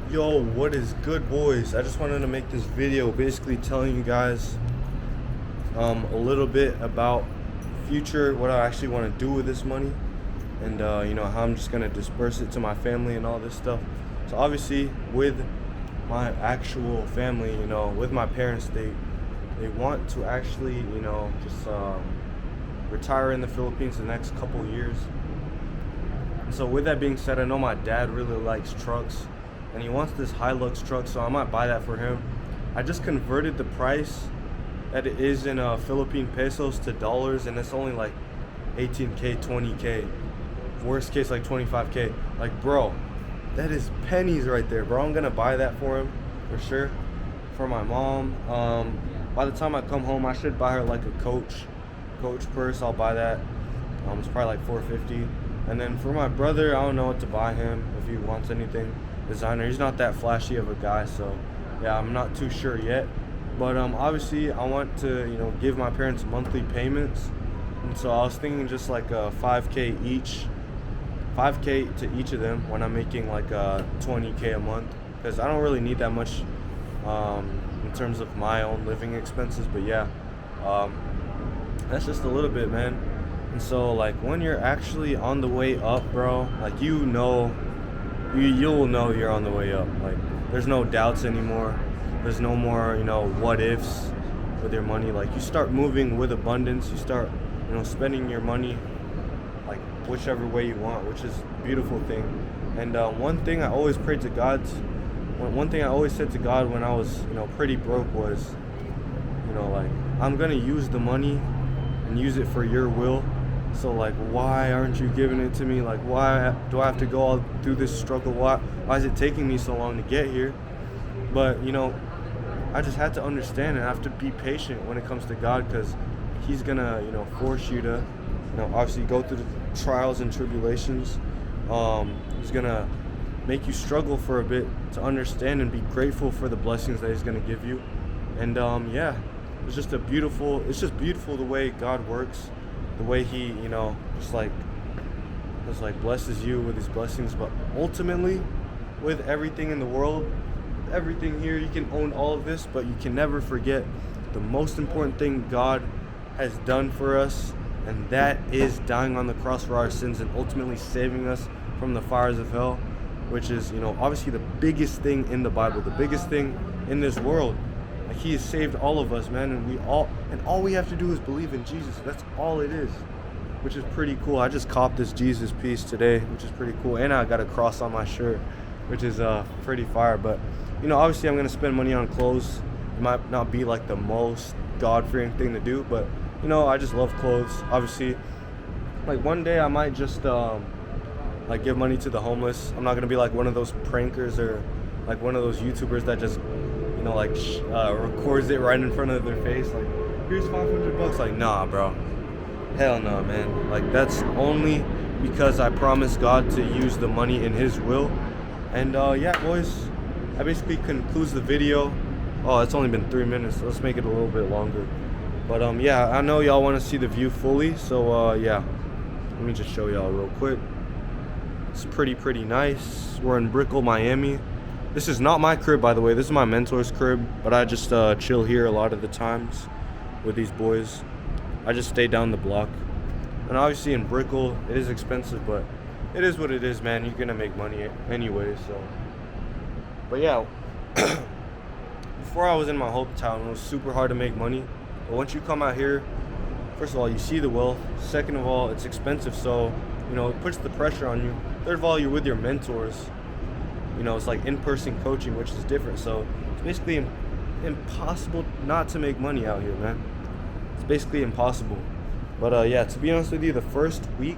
Yo, what is good, boys? I just wanted to make this video basically telling you guys a little bit about future, what I actually want to do with this money, and how I'm just gonna disperse it to my family and all this stuff. So obviously, with my actual family, with my parents, they want to actually, just retire in the Philippines the next couple years. And so with that being said, I know my dad really likes trucks and he wants this Hilux truck, so I might buy that for him. I just converted the price that it is in Philippine pesos to dollars, and it's only like 18K, 20K. Worst case, like 25K. Like, bro, that is pennies right there, bro. I'm gonna buy that for him for sure. For my mom, by the time I come home, I should buy her like a Coach purse. I'll buy that. It's probably like 450. And then for my brother, I don't know what to buy him if he wants anything designer. He's not that flashy of a guy, so yeah, I'm not too sure yet. But obviously, I want to give my parents monthly payments, and so I was thinking just like 5K each, 5K to each of them when I'm making like 20K a month, because I don't really need that much in terms of my own living expenses. But yeah, that's just a little bit, man. And so like when you're actually on the way up, bro, like you'll know you're on the way up. Like there's no doubts anymore. There's no more, what ifs with your money. Like you start moving with abundance. You start, spending your money like whichever way you want, which is a beautiful thing. And one thing I always prayed to God, one thing I always said to God when I was, pretty broke was, like I'm gonna use the money and use it for your will. So like, why aren't you giving it to me? Like, why do I have to go all through this struggle? Why is it taking me so long to get here? But I just had to understand and have to be patient when it comes to God, because He's gonna force you to obviously go through the trials and tribulations. He's gonna make you struggle for a bit to understand and be grateful for the blessings that He's gonna give you. And yeah, it's just beautiful the way God works, the way He just like blesses you with His blessings. But ultimately, with everything in the world, everything here, you can own all of this, but you can never forget the most important thing God has done for us, and that is dying on the cross for our sins and ultimately saving us from the fires of hell, which is obviously the biggest thing in the Bible, the biggest thing in this world. Like He has saved all of us, man, and all we have to do is believe in Jesus. That's all it is, which is pretty cool. I just copped this Jesus piece today, which is pretty cool, and I got a cross on my shirt, which is pretty fire. But obviously I'm gonna spend money on clothes. It might not be like the most God-fearing thing to do, but I just love clothes. Obviously, like one day I might just like give money to the homeless. I'm not gonna be like one of those prankers or like one of those YouTubers that just records it right in front of their face, like here's $500. Like, nah, bro, hell no, man. Like that's only because I promised God to use the money in His will. And yeah, boys, that basically concludes the video. Oh, it's only been 3 minutes. Let's make it a little bit longer. But yeah, I know y'all want to see the view fully, so yeah, let me just show y'all real quick. It's pretty nice. We're in Brickell, Miami. This is not my crib, by the way. This is my mentor's crib, but I just chill here a lot of the times with these boys. I just stay down the block. And obviously in Brickell, it is expensive, but it is what it is, man. You're gonna make money anyway, so. But yeah, before I was in my hometown, it was super hard to make money. But once you come out here, first of all, you see the wealth. Second of all, it's expensive, so it puts the pressure on you. Third of all, you're with your mentors. It's like in-person coaching, which is different. So it's basically impossible not to make money out here, man. It's basically impossible. But yeah, to be honest with you, the first week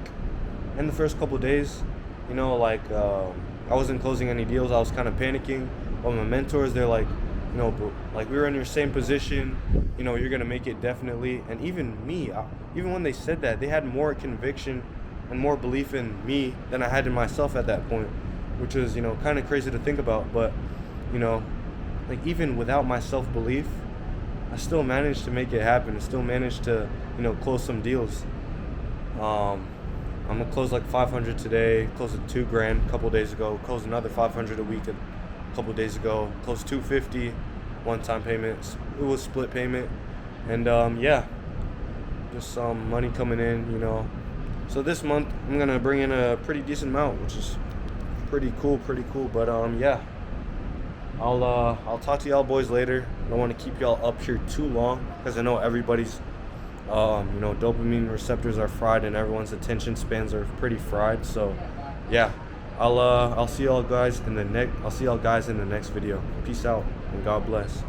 and the first couple days, I wasn't closing any deals. I was kind of panicking. But my mentors, they're like, like we were in your same position. You're gonna make it definitely. And even me, even when they said that, they had more conviction and more belief in me than I had in myself at that point, which is kind of crazy to think about. But like even without my self-belief, I still managed to make it happen. I still managed to close some deals. I'm gonna close like 500 today, closed $2,000 a couple days ago, closed another 500 a week a couple days ago, close to $250 one-time payments. It was split payment, and yeah, just some money coming in, you know. So this month I'm gonna bring in a pretty decent amount, which is pretty cool. But yeah, I'll talk to y'all boys later. I don't want to keep y'all up here too long because I know everybody's you know, dopamine receptors are fried and everyone's attention spans are pretty fried. So yeah, I'll see y'all guys in the next video. Peace out and God bless.